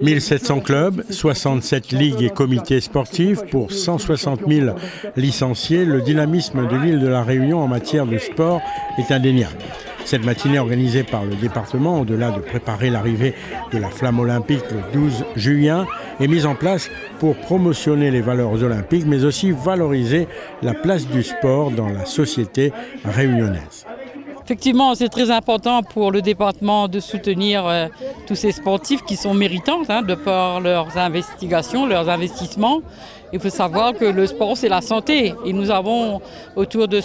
1700 clubs, 67 ligues et comités sportifs pour 160 000 licenciés. Le dynamisme de l'île de la Réunion en matière de sport est indéniable. Cette matinée organisée par le département, au-delà de préparer l'arrivée de la flamme olympique le 12 juillet, est mise en place pour promotionner les valeurs olympiques, mais aussi valoriser la place du sport dans la société réunionnaise. Effectivement, c'est très important pour le département de soutenir tous ces sportifs qui sont méritants de par leurs investigations, leurs investissements. Il faut savoir que le sport, c'est la santé. Et nous avons autour de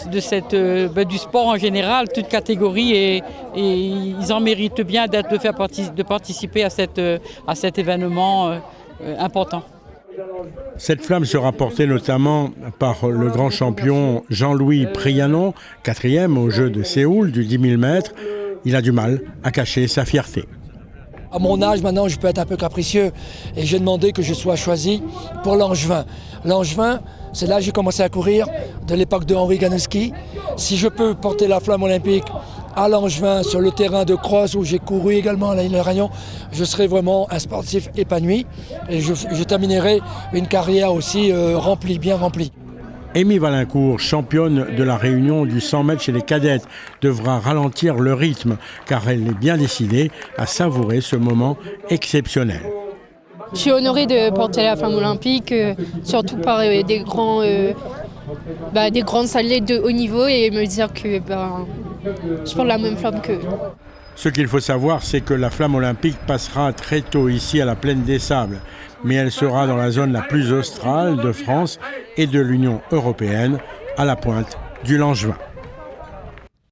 du sport en général, toutes catégories, et ils en méritent bien de participer à cet événement important. Cette flamme sera portée notamment par le grand champion Jean-Louis Prianon, 4e aux Jeux de Séoul du 10 000 mètres. Il a du mal à cacher sa fierté. À mon âge, maintenant, je peux être un peu capricieux et j'ai demandé que je sois choisi pour Langevin. Langevin, c'est là que j'ai commencé à courir, de l'époque de Henri Ganowski. Si je peux porter la flamme olympique à Langevin, sur le terrain de cross où j'ai couru également à l'île de la Réunion, je serai vraiment un sportif épanoui et je terminerai une carrière aussi remplie, bien remplie. Amy Valincourt, championne de la Réunion du 100 mètres chez les cadettes, devra ralentir le rythme car elle est bien décidée à savourer ce moment exceptionnel. Je suis honorée de porter la flamme olympique, surtout par des grandes salles de haut niveau et me dire que je porte la même flamme qu'eux. Ce qu'il faut savoir, c'est que la flamme olympique passera très tôt ici à la Plaine des Sables, mais elle sera dans la zone la plus australe de France et de l'Union européenne, à la pointe du Langevin.